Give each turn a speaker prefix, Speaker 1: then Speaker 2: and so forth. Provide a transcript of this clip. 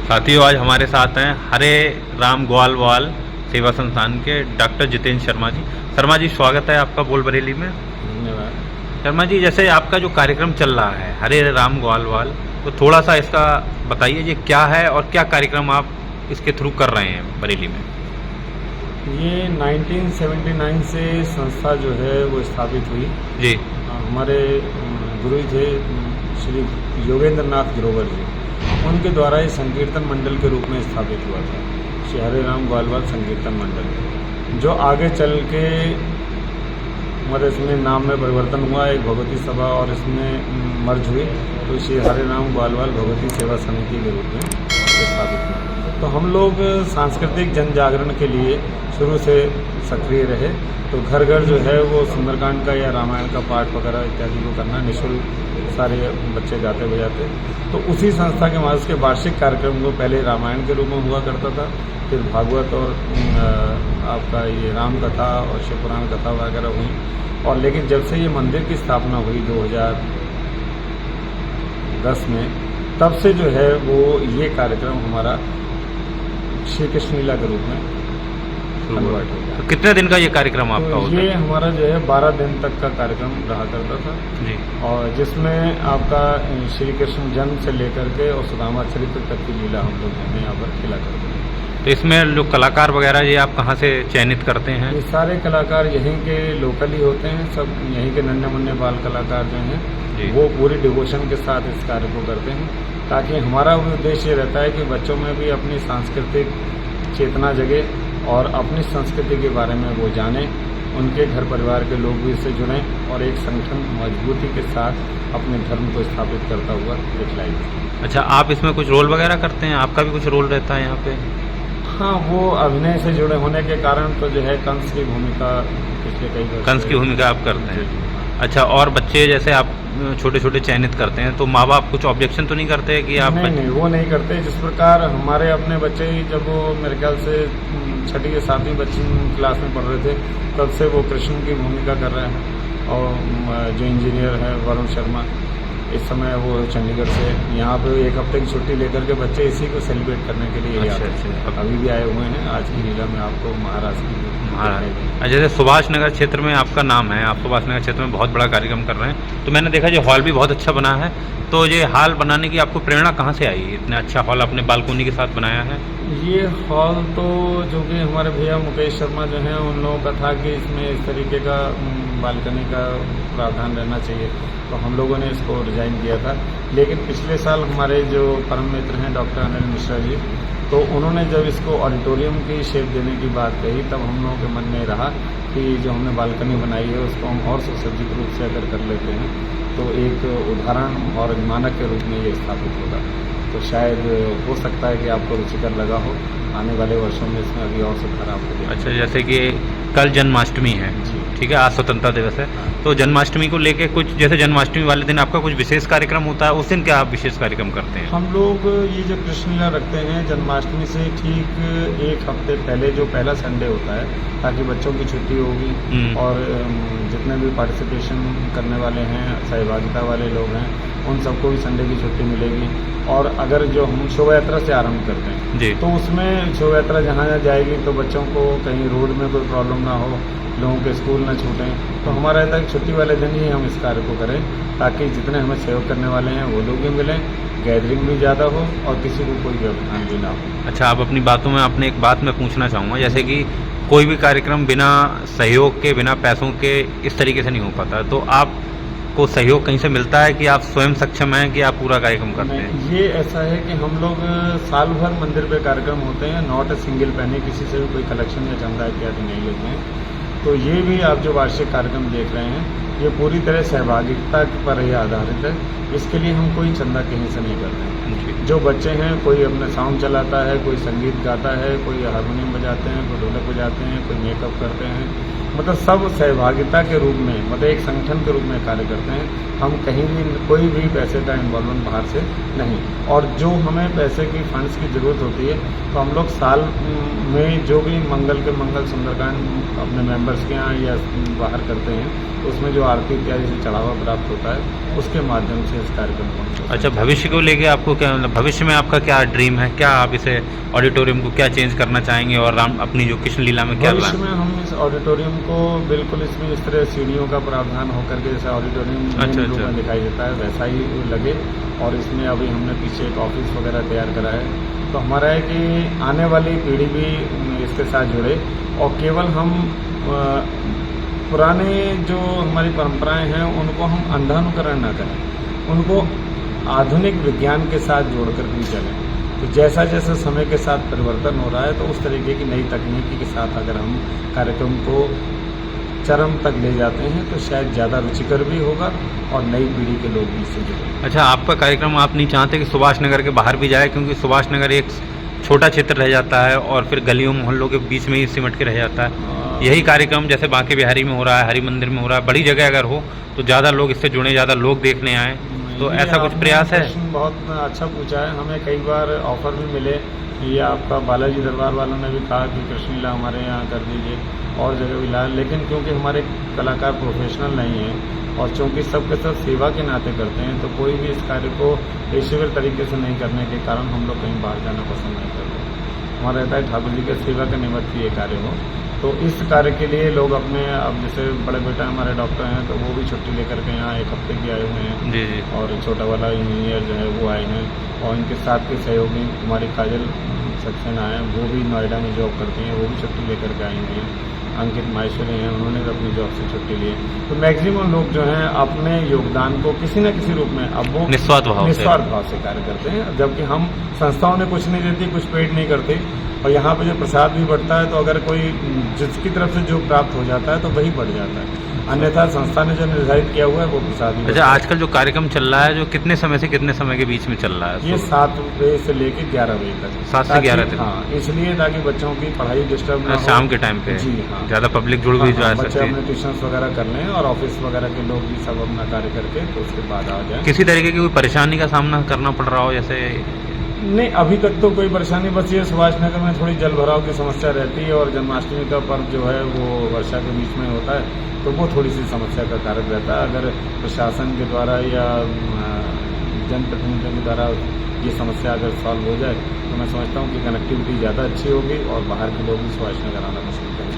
Speaker 1: साथियों, आज हमारे साथ हैं हरे राम ग्वालवाल सेवा संस्थान के डॉक्टर जितेंद्र शर्मा जी। शर्मा जी, स्वागत है आपका बोल बरेली में।
Speaker 2: धन्यवाद।
Speaker 1: शर्मा जी, जैसे आपका जो कार्यक्रम चल रहा है हरे राम ग्वालवाल, तो थोड़ा सा इसका बताइए जी, क्या है और क्या कार्यक्रम आप इसके थ्रू कर रहे हैं बरेली में।
Speaker 2: ये 1979 से संस्था जो है वो स्थापित हुई।
Speaker 1: जी।
Speaker 2: हमारे गुरु थे श्री योगेंद्र नाथ ग्रोवर जी, उनके द्वारा ये संकीर्तन मंडल के रूप में स्थापित हुआ था, श्री हरे राम ग्वालवाल संकीर्तन मंडल, जो आगे चल के मतलब इसमें नाम में परिवर्तन हुआ, एक भगवती सभा और इसमें मर्ज हुई, तो श्री हरे राम ग्वालवाल भगवती सेवा समिति के रूप में स्थापित हुआ। तो हम लोग सांस्कृतिक जन जागरण के लिए शुरू से सक्रिय रहे। तो घर घर जो है वो सुंदरकांड का या रामायण का पाठ वगैरह इत्यादि को करना निःशुल्क, सारे बच्चे गाते बजाते। तो उसी संस्था के माध्यम से वार्षिक कार्यक्रम को पहले रामायण के रूप में हुआ करता था, फिर भागवत और आपका ये राम कथा और शिव पुराण कथा वगैरह हुई। और लेकिन जब से ये मंदिर की स्थापना हुई 2010 में, तब से जो है वो ये कार्यक्रम हमारा श्री कृष्ण लीला के रूप में कन्वर्ट हो गया।
Speaker 1: तो कितने दिन का ये कार्यक्रम आपका
Speaker 2: तो
Speaker 1: होता
Speaker 2: ये
Speaker 1: है?
Speaker 2: हमारा जो है 12 दिन तक का कार्यक्रम रहा करता था
Speaker 1: जी।
Speaker 2: और जिसमें आपका श्री कृष्ण जन्म से लेकर के और सुदामा चरित्र तक की लीला हम लोग यहाँ पर खेला करते हैं।
Speaker 1: तो इसमें जो कलाकार वगैरह ये आप कहाँ से चयनित करते हैं?
Speaker 2: ये सारे कलाकार यहीं के लोकल ही होते हैं, सब यहीं के नन्हे मुन्ने बाल कलाकार जो हैं वो पूरी डिवोशन के साथ इस कार्य को करते हैं, ताकि हमारा भी उद्देश्य ये रहता है कि बच्चों में भी अपनी सांस्कृतिक चेतना जगे और अपनी संस्कृति के बारे में वो जानें, उनके घर परिवार के लोग भी इससे जुड़ें और एक संगठन मजबूती के साथ अपने धर्म को स्थापित करता हुआ दिखलाई दे।
Speaker 1: अच्छा, आप इसमें कुछ रोल वगैरह करते हैं? आपका भी कुछ रोल रहता है यहाँ पे?
Speaker 2: हाँ, वो अभिनय से जुड़े होने के कारण तो जो है कंस की भूमिका पिछले कई वर्ष
Speaker 1: कंस की भूमिका आप करते हैं। अच्छा, और बच्चे जैसे आप छोटे छोटे चयनित करते हैं, तो माँ बाप कुछ ऑब्जेक्शन तो नहीं करते कि आप?
Speaker 2: नहीं, वो नहीं करते। जिस प्रकार हमारे अपने बच्चे ही जब वो मेरे ख्याल से 6ठी या 7वीं बच्ची क्लास में पढ़ रहे थे, तब से वो कृष्ण की भूमिका कर रहे हैं। और जो इंजीनियर है वरुण शर्मा, इस समय वो चंडीगढ़ से यहाँ पे एक हफ्ते की छुट्टी लेकर के बच्चे इसी को सेलिब्रेट करने के लिए आते हैं। अभी भी आए हुए हैं। आज की लीला में आपको महाराष्ट्र की
Speaker 1: जैसे सुभाष नगर क्षेत्र में आपका नाम है, आप सुभाष नगर क्षेत्र में बहुत बड़ा कार्यक्रम कर रहे हैं, तो मैंने देखा जो हॉल भी बहुत अच्छा बना है। तो ये हॉल बनाने की आपको प्रेरणा कहाँ से आई? इतना अच्छा हॉल आपने बालकोनी के साथ बनाया है।
Speaker 2: ये हॉल तो जो कि हमारे भैया मुकेश शर्मा जो हैं उन लोगों का था कि इसमें इस तरीके का बालकनी का प्रावधान रहना चाहिए, तो हम लोगों ने इसको डिजाइन किया था। लेकिन पिछले साल हमारे जो परम मित्र हैं डॉक्टर अनिल मिश्रा जी, तो उन्होंने जब इसको ऑडिटोरियम की शेप देने की बात कही, तब हम लोगों के मन में रहा कि जो हमने बालकनी बनाई है उसको हम और सुसज्जित रूप से अगर कर लेते हैं तो एक उदाहरण और मानक के रूप में ये स्थापित होगा। तो शायद हो सकता है कि आपको रुचिकर लगा हो। आने वाले वर्षों में इसमें अभी और सुधार आपको देगा।
Speaker 1: अच्छा, जैसे कि कल जन्माष्टमी है, ठीक है, आज स्वतंत्रता दिवस है, तो जन्माष्टमी को लेके कुछ, जैसे जन्माष्टमी वाले दिन आपका कुछ विशेष कार्यक्रम होता है, उस दिन क्या आप विशेष कार्यक्रम करते हैं?
Speaker 2: हम लोग ये जो कृष्ण लीला रखते हैं जन्माष्टमी से ठीक एक हफ्ते पहले, जो पहला संडे होता है, ताकि बच्चों की छुट्टी होगी और जितने भी पार्टिसिपेशन करने वाले हैं, सहभागिता वाले लोग हैं, उन सबको भी संडे की छुट्टी मिलेगी। और अगर जो हम शोभा यात्रा से आरंभ करते हैं
Speaker 1: जी,
Speaker 2: तो उसमें शोभा यात्रा जहाँ जाएगी तो बच्चों को कहीं रोड में कोई प्रॉब्लम ना हो, लोगों के स्कूल ना छूटें, तो हमारा रहता है कि छुट्टी वाले दिन ही हम इस कार्य को करें, ताकि जितने हमें सहयोग करने वाले हैं वो लोग भी मिलें, गैदरिंग भी ज़्यादा हो और किसी को कोई व्यवधान भी ना हो।
Speaker 1: अच्छा, आप अपनी बातों में आपने एक बात मैं पूछना चाहूँगा, जैसे कि कोई भी कार्यक्रम बिना सहयोग के, बिना पैसों के इस तरीके से नहीं हो पाता, तो आपको सहयोग कहीं से मिलता है कि आप स्वयं सक्षम हैं कि आप पूरा कार्यक्रम करते हैं?
Speaker 2: ये ऐसा है कि हम लोग साल भर मंदिर पे कार्यक्रम होते हैं, नॉट ए सिंगल पैनी, किसी से भी कोई कलेक्शन या चंदा इत्यादि नहीं लेते हैं। तो ये भी आप जो वार्षिक कार्यक्रम देख रहे हैं, ये पूरी तरह सहभागिता पर ही आधारित है। इसके लिए हम कोई चंदा कहीं से नहीं करते हैं। जो बच्चे हैं, कोई अपना साउंड चलाता है, कोई संगीत गाता है, कोई हारमोनियम बजाते हैं, कोई ढोलक बजाते हैं, कोई मेकअप करते हैं, मतलब सब सहभागिता के रूप में, मतलब एक संगठन के रूप में कार्य करते हैं। हम कहीं भी कोई भी पैसे का इन्वॉल्वमेंट बाहर से नहीं। और जो हमें पैसे की फंड्स की ज़रूरत होती है तो हम लोग साल में जो भी मंगल सुंदरकांड अपने मेंबर्स के यहाँ या बाहर करते हैं, उसमें जो आरती इत्यादि से चढ़ावा प्राप्त होता है उसके माध्यम से इस कार्यक्रम को।
Speaker 1: अच्छा, भविष्य को लेके आपको क्या, मतलब भविष्य में आपका क्या ड्रीम है? क्या आप इसे ऑडिटोरियम को क्या चेंज करना चाहेंगे और राम अपनी जो कृष्ण लीला में क्या
Speaker 2: भविष्य में हम इस ऑडिटोरियम को बिल्कुल इसमें इस तरह सीढ़ियों का प्रावधान होकर के जैसा ऑडिटोरियम रूप में दिखाई देता है वैसा ही लगे। और इसमें अभी हमने पीछे एक ऑफिस वगैरह तैयार करा है, तो हमारा है कि आने वाली पीढ़ी भी इसके साथ जुड़े और केवल हम पुराने जो हमारी परंपराएं हैं उनको हम अंधानुकरण ना करें, उनको आधुनिक विज्ञान के साथ जोड़कर भी चलें। तो जैसा जैसा समय के साथ परिवर्तन हो रहा है तो उस तरीके की नई तकनीकी के साथ अगर हम कार्यक्रम को चरम तक ले जाते हैं तो शायद ज़्यादा रुचिकर भी होगा और नई पीढ़ी के लोग भी इससे जुड़ेंगे।
Speaker 1: अच्छा, आपका कार्यक्रम आप नहीं चाहते कि सुभाष नगर के बाहर भी जाए, क्योंकि सुभाष नगर एक छोटा क्षेत्र रह जाता है और फिर गलियों मोहल्लों के बीच में ही सिमट के रह जाता है। यही कार्यक्रम जैसे बांके बिहारी में हो रहा है, हरि मंदिर में हो रहा है, बड़ी जगह अगर हो तो ज़्यादा लोग इससे जुड़े, ज़्यादा लोग देखने आए, तो ऐसा कुछ प्रयास है?
Speaker 2: बहुत अच्छा पूछा है। हमें कई बार ऑफर भी मिले, ये आपका बालाजी दरबार वालों ने भी कहा कि कृष्ण लीला हमारे यहाँ कर दीजिए और जगह भी ला, लेकिन क्योंकि हमारे कलाकार प्रोफेशनल नहीं हैं और चूँकि सबके सब सेवा के नाते करते हैं तो कोई भी इस कार्य को पेशेवर तरीके से नहीं करने के कारण हम लोग कहीं बाहर जाना पसंद नहीं करते। हमारा रहता है ठाकुर जी के सेवा के निमित्त ये कार्य हो। तो इस कार्य के लिए लोग अपने, अब जैसे बड़े बेटा हमारे डॉक्टर हैं तो वो भी छुट्टी लेकर के यहाँ एक हफ्ते की आए हुए हैं
Speaker 1: जी जी।
Speaker 2: और छोटा वाला इंजीनियर जो है वो आए हैं और इनके साथ के सहयोगी कुमारी काजल सक्सेना है, वो भी नोएडा में जॉब करती हैं, वो भी छुट्टी लेकर के आई हुई हैं। अंकित माहेश्वरी हैं, उन्होंने भी अपनी जॉब से छुट्टी ली है। तो मैक्सिमम लोग जो हैं अपने योगदान को किसी न किसी रूप में अब वो
Speaker 1: निस्वार्थ भाव
Speaker 2: से कार्य करते हैं, जबकि हम संस्थाओं ने कुछ नहीं देती, कुछ पेड नहीं करते और यहाँ पे जो प्रसाद भी बढ़ता है तो अगर कोई जिसकी तरफ से जो प्राप्त हो जाता है तो वही बढ़ जाता है, अन्यथा संस्था ने जो निर्धारित किया हुआ है वो प्रसाद ही।
Speaker 1: अच्छा, आजकल जो कार्यक्रम चल रहा है जो कितने समय से कितने समय के बीच में चल रहा है?
Speaker 2: ये 7 बजे से लेकर 11 बजे तक।
Speaker 1: 7 से 11 तक?
Speaker 2: हाँ, इसलिए ताकि बच्चों की पढ़ाई डिस्टर्ब ना हो।
Speaker 1: शाम के टाइम पे?
Speaker 2: जी हाँ,
Speaker 1: ज़्यादा पब्लिक जुड़ भी जा
Speaker 2: बच्चे
Speaker 1: सकती है।
Speaker 2: अपने ट्यूशन वगैरह कर लें और ऑफिस वगैरह के लोग भी सब अपना कार्य करके तो उसके बाद आ जाए।
Speaker 1: किसी तरीके की कोई परेशानी का सामना करना पड़ रहा हो जैसे?
Speaker 2: नहीं, अभी तक तो कोई परेशानी, बस ये सुभाष नगर में थोड़ी जल भराव की समस्या रहती है और जन्माष्टमी का पर्व जो है वो वर्षा के बीच में होता है तो वो थोड़ी सी समस्या का कारक रहता है। अगर प्रशासन के द्वारा या जनप्रतिनिधियों के द्वारा ये समस्या अगर सॉल्व हो जाए तो मैं समझता हूँ कि कनेक्टिविटी ज़्यादा अच्छी होगी और बाहर के लोग भी सुभाष नगर आना पसंद करेंगे।